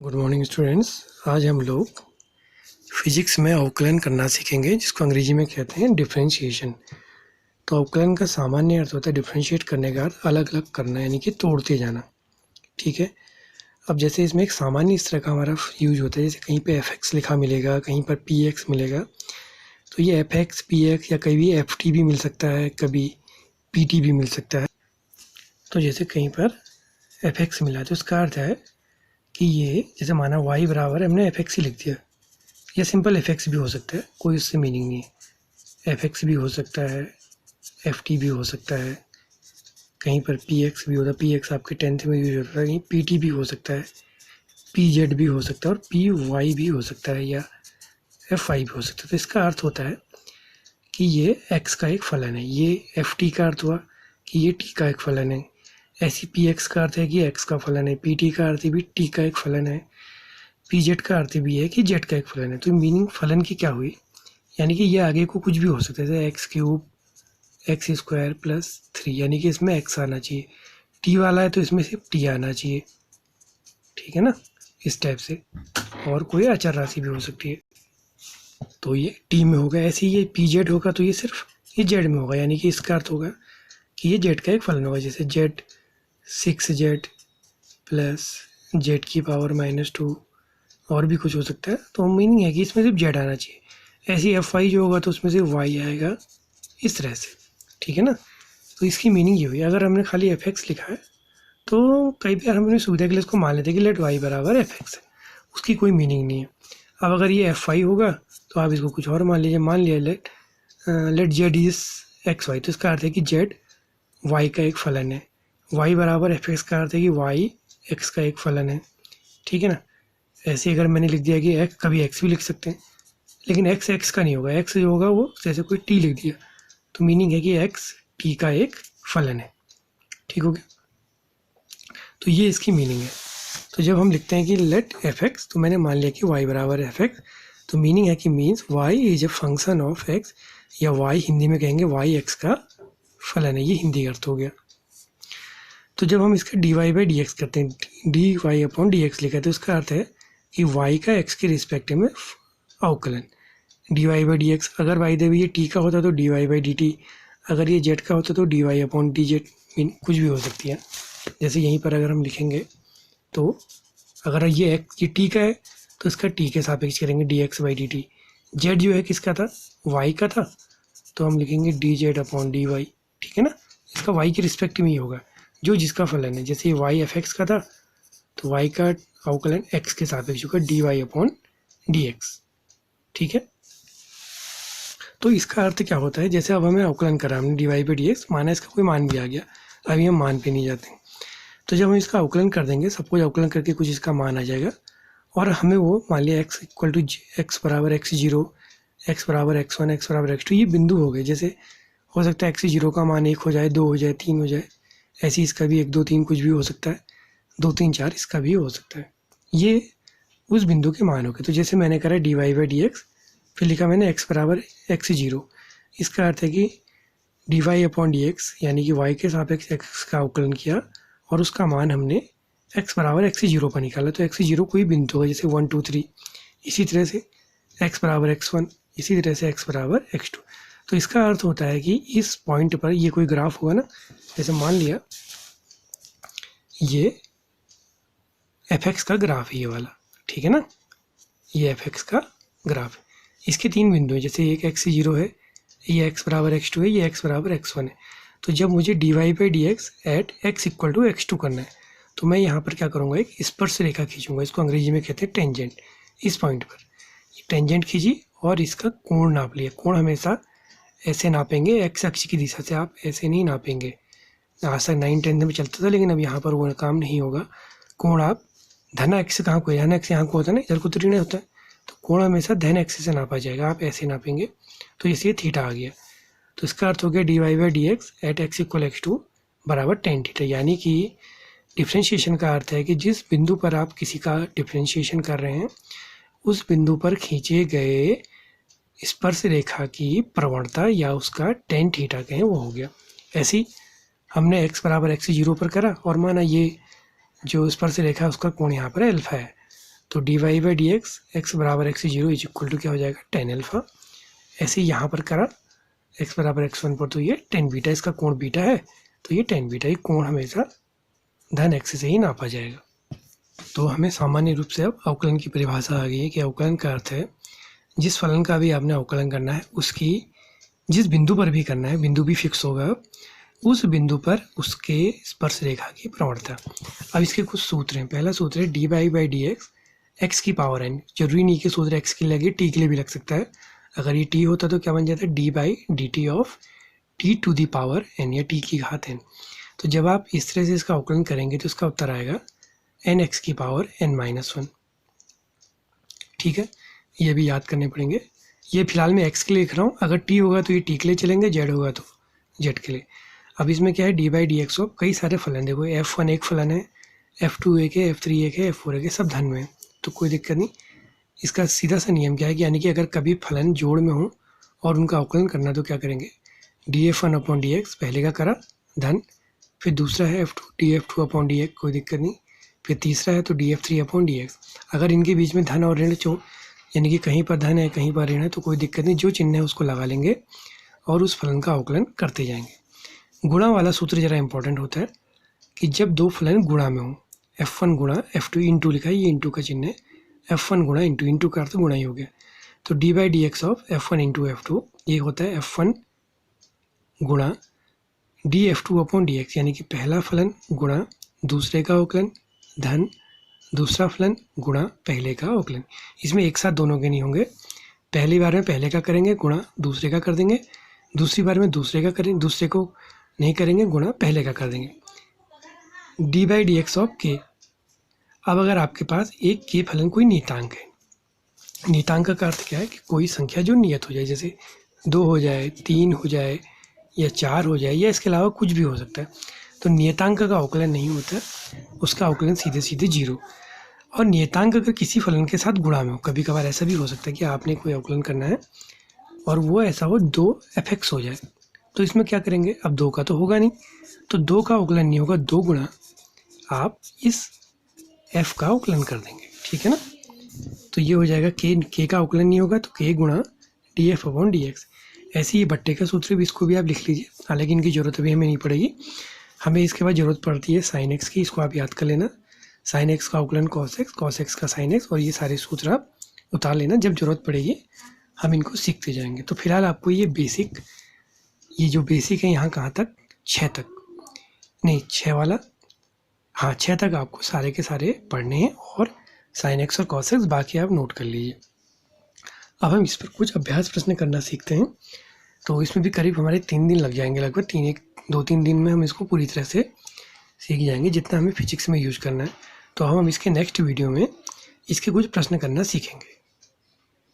Good morning students. आज हम लोग फिजिक्स में अवकलन करना सीखेंगे, जिसको अंग्रेजी में कहते हैं डिफरेंशिएशन। तो अवकलन का सामान्य अर्थ होता है डिफरेंशिएट करने का अर्थ अलग अलग करना, यानी कि तोड़ते जाना। ठीक है। अब जैसे इसमें एक सामान्य इस तरह का हमारा यूज होता है, जैसे कहीं पे एफ एक्स लिखा मिलेगा, कहीं पर पी एक्स मिलेगा, तो ये एफ एक्स पी एक्स या कभी एफ टी भी मिल सकता है, कभी पी टी भी मिल सकता है। तो जैसे कहीं पर एफ एक्स मिला तो उसका अर्थ है कि ये जैसे माना y बराबर हमने एफ एक्स ही लिख दिया, या सिंपल एफ एक्स भी हो सकता है, कोई उससे मीनिंग नहीं है। एफ एक्स भी हो सकता है, एफ टी भी हो सकता है, कहीं पर पी एक्स भी होता है, पी एक्स आपके 10th में यूज होता है, कहीं पी टी भी हो सकता है, पी जेड भी हो सकता है, और पी वाई भी हो सकता है, या एफ वाई भी हो सकता है। तो इसका अर्थ होता है कि ये एक्स का एक फलन है। ये एफ टी का अर्थ हुआ कि ये टी का एक फलन है। ऐसी पी एक्स का अर्थ है कि एक्स का फलन है, पी टी का अर्थ भी टी का एक फलन है, पी जेड का अर्थ भी है कि जेड का एक फलन है। तो मीनिंग फलन की क्या हुई, यानी कि ये आगे को कुछ भी हो सकता है, जैसे x cube x square plus 3, यानी कि इसमें एक्स आना चाहिए। टी वाला है तो इसमें सिर्फ टी आना चाहिए, ठीक है ना, इस टाइप से। और कोई अचर राशि भी हो सकती है, तो ये टी में होगा। ऐसे ही ये पी जेड होगा तो ये सिर्फ ये जेड में होगा, यानी कि इसका अर्थ होगा कि ये जेड का एक फलन होगा। जैसे जेड 6z प्लस जेड की पावर -2, और भी कुछ हो सकता है। तो मीनिंग है कि इसमें सिर्फ जेड आना चाहिए। ऐसी एफ वाई जो होगा तो उसमें सिर्फ वाई आएगा, इस तरह से, ठीक है ना। तो इसकी मीनिंग ये हुई। अगर हमने खाली एफ एक्स लिखा है तो कई बार हम अपनी सुविधा के लिए इसको मान लेते हैं कि लेट वाई बराबर एफ एक्स है, उसकी कोई मीनिंग नहीं है। अब अगर ये एफ वाई होगा तो आप इसको कुछ और मान लीजिए, मान लिया let z is x y, तो इसका अर्थ है कि जेड वाई का एक फलन है। वाई बराबर एफ एक्स का अर्थ है कि वाई एक्स का एक फलन है, ठीक है ना। ऐसे अगर मैंने लिख दिया कि एक्स, कभी एक्स भी लिख सकते हैं, लेकिन एक्स एक्स का नहीं होगा। एक्स जो होगा वो जैसे कोई टी लिख दिया, तो मीनिंग है कि एक्स टी का एक फलन है, ठीक हो गया। तो ये इसकी मीनिंग है। तो जब हम लिखते हैं कि लेट एफ एक्स, तो मैंने मान लिया कि वाई बराबर एफ एक्स, तो मीनिंग है कि means y is a function of x, या वाई हिंदी में कहेंगे वाई एक्स का फलन है। ये हिंदी का अर्थ हो गया। तो जब हम इसका d y by d x करते हैं, d y upon d x लिखा है, तो उसका अर्थ है कि y का x के रिस्पेक्ट में अवकलन, d y by d x. अगर बाई देवी ये t का होता तो d y by d t, अगर ये z का होता तो d y upon d z, कुछ भी हो सकती है। जैसे यहीं पर अगर हम लिखेंगे तो अगर ये x ये t का है तो इसका t के सापेक्ष करेंगे D x by d T. Z जो है किसका था, y का था, तो हम लिखेंगे d z upon d y, ठीक है ना। इसका y के रिस्पेक्ट में ही होगा जो जिसका फलन है। जैसे y एफ एक्स का था तो y का अवकलन x के सापेक्ष होगा d y upon d x, ठीक है। तो इसका अर्थ क्या होता है, जैसे अब हमें अवकलन करा हमने डी वाई पे डी एक्स, माना इसका कोई मान भी आ गया, अभी हम मान पे नहीं जाते। तो जब हम इसका अवकलन कर देंगे, सपोज अवकलन करके कुछ इसका मान आ जाएगा, और हमें वो मान लिया एक्स इक्वल टू एक्स बराबर x0, एक्स बराबर x1, एक्स बराबर x2, ये बिंदु हो गए। जैसे हो सकता है x0 का मान 1 हो जाए, 2 हो जाए, 3 हो जाए, ऐसे इसका भी 1 2 3 कुछ भी हो सकता है, 2 3 4 इसका भी हो सकता है। ये उस बिंदु के मान हो गए। तो जैसे मैंने करा d y by d x, फिर लिखा मैंने x बराबर x0, इसका अर्थ है कि d y upon d x, यानी कि y के सापेक्ष x का अवकलन किया और उसका मान हमने x बराबर x0 पर निकाला। तो x0 कोई बिंदु होगा, जैसे 1 2 3, इसी तरह से x बराबर x1, इसी तरह से x बराबर x2। तो इसका अर्थ होता है कि इस पॉइंट पर ये कोई ग्राफ होगा ना, जैसे मान लिया ये एफ एक्स का ग्राफ है, ये वाला, ठीक है ना, ये एफ एक्स का ग्राफ है। इसके 3 बिंदु हैं, जैसे एक x0 है, ये x बराबर x2 है, ये x बराबर x1 है। तो जब मुझे d y by d x at x equal to x2 करना है, तो मैं यहाँ पर क्या करूँगा, एक स्पर्श रेखा खींचूंगा, इसको अंग्रेजी में कहते हैं टेंजेंट। इस पॉइंट पर ये टेंजेंट खींची और इसका कोण नाप लिया। कोण हमेशा ऐसे नापेंगे, एक्स अक्ष की दिशा से, आप ऐसे नहीं नापेंगे। आज तक 9 10 में चलता था, लेकिन अब यहाँ पर वो काम नहीं होगा। कोण आप धन एक्स कहाँ को, धन एक्स यहाँ को होता है ना, इधर को तो ऋण होता है, तो कोण हमेशा धन एक्स से नापा जाएगा। आप ऐसे नापेंगे तो इसलिए थीटा आ गया। तो इसका अर्थ हो गया d y by d x at x equal x2 बराबर टेन थीटा। यानी कि डिफ्रेंशिएशन का अर्थ है कि जिस बिंदु पर आप किसी का डिफ्रेंशिएशन कर रहे हैं, उस बिंदु पर खींचे गए स्पर्श रेखा की प्रवणता या उसका टेन थीटा कहें, वो हो गया। ऐसे ही हमने x बराबर x0 पर करा और माना ये जो स्पर्श रेखा है उसका कोण यहाँ पर अल्फा है, तो d y by d x बराबर x zero is equal to क्या हो जाएगा टेन अल्फा। ऐसे ही यहाँ पर करा एक्स बराबर एक्स वन पर, तो ये टेन बीटा, इसका कोण बीटा है तो ये टेन बीटा, ये कोण हमेशा धन एक्स से ही नापा जाएगा। तो हमें सामान्य रूप से अब अवकलन की परिभाषा आ गई है कि अवकलन का अर्थ है जिस फलन का भी आपने अवकलन करना है उसकी जिस बिंदु पर भी करना है, बिंदु भी फिक्स होगा, उस बिंदु पर उसके स्पर्श रेखा की प्रवणता। अब इसके कुछ सूत्र हैं। पहला सूत्र है d y by d x की पावर एन। जरूरी नहीं कि सूत्र एक्स के लिए लगे, टी के लिए भी लग सकता है। अगर ये टी होता तो क्या बन जाता है d by d t of t to the power n, या टी की घात एन। तो जब आप इस तरह से इसका अवकलन करेंगे तो इसका उत्तर आएगा एन एक्स की पावर एन माइनस वन। ठीक है, ये भी याद करने पड़ेंगे। ये फिलहाल मैं एक्स के लिए लिख रहा हूँ, अगर टी होगा तो ये टी के लिए चलेंगे, जेड होगा तो जेड के लिए। अब इसमें क्या है d by d x of कई सारे फलन, देखो F1 एक फलन है, F2 एक है, F3 एक है, F4 एक है, सब धन में है तो कोई दिक्कत नहीं। इसका सीधा सा नियम क्या है कि यानी कि अगर कभी फलन जोड़ में हो और उनका अवकलन करना तो क्या करेंगे, DF1 अपॉन डी एक्स, पहले का करा धन, फिर दूसरा है F2 DF2 upon d x, कोई दिक्कत नहीं, फिर तीसरा है तो DF3 अपॉन डी एक्स। अगर इनके बीच में धन और ऋण यानी कि कहीं पर धन है कहीं पर ऋण है तो कोई दिक्कत नहीं, जो चिन्ह है उसको लगा लेंगे और उस फलन का अवकलन करते जाएंगे। गुणा वाला सूत्र जरा इंपॉर्टेंट होता है कि जब दो फलन गुणा में हो, F1 गुणा F2 इंटू लिखा है, ये इंटू का चिन्ह है, F1 गुणा इंटू, इंटू का अर्थ गुणा ही हो गया। तो D by d x of F1 into F2 ये होता है F1 गुणा DF2 अपॉन डी एक्स, यानी कि पहला फलन गुणा दूसरे का अवकलन धन दूसरा फलन गुणा पहले का अवकलन। इसमें एक साथ दोनों के नहीं होंगे, पहली बार में पहले का करेंगे गुणा दूसरे का कर देंगे, दूसरी बार में दूसरे का करेंगे, दूसरे को नहीं करेंगे गुणा पहले का कर देंगे। D by d x of के। अब अगर आपके पास एक के फलन कोई नियतांक है, नियतांक का अर्थ क्या है कि कोई संख्या जो नियत हो जाए, जैसे 2 हो जाए, 3 हो जाए या 4 हो जाए या इसके अलावा कुछ भी हो सकता है, तो नियतांक का अवकलन नहीं होता, उसका अवकलन सीधे सीधे जीरो। और नियतांक अगर किसी फलन के साथ गुणा में हो, कभी कभार ऐसा भी हो सकता है कि आपने कोई अवकलन करना है और वो ऐसा हो 2f(x) हो जाए, तो इसमें क्या करेंगे, अब 2 का तो होगा नहीं, तो 2 का अवकलन नहीं होगा, 2 गुणा आप इस f का अवकलन कर देंगे। ठीक है ना, तो ये हो जाएगा k का अवकलन नहीं होगा तो k गुणा df अपॉन डी एक्स। ऐसे ही बट्टे का सूत्र भी, इसको भी आप लिख लीजिए, हालांकि इनकी ज़रूरत अभी हमें नहीं पड़ेगी। हमें इसके बाद ज़रूरत पड़ती है साइन एक्स की, इसको आप याद कर लेना, साइन एक्स का अवकलन कॉस एक्स का साइन एक्स, और ये सारे सूत्र आप उतार लेना, जब ज़रूरत पड़ेगी हम इनको सीखते जाएंगे। तो फिलहाल आपको ये बेसिक, ये जो बेसिक है यहाँ कहाँ तक, 6 तक नहीं, 6 वाला, हाँ 6 तक आपको सारे के सारे पढ़ने हैं, और साइन एक्स और कॉस एक्स बाकी आप नोट कर लीजिए। अब हम इस पर कुछ अभ्यास प्रश्न करना सीखते हैं, तो इसमें भी करीब हमारे 3 दिन लग जाएंगे, लगभग 2-3 दिन में हम इसको पूरी तरह से सीख जाएंगे, जितना हमें फिजिक्स में यूज करना है। तो हम इसके नेक्स्ट वीडियो में इसके कुछ प्रश्न करना सीखेंगे।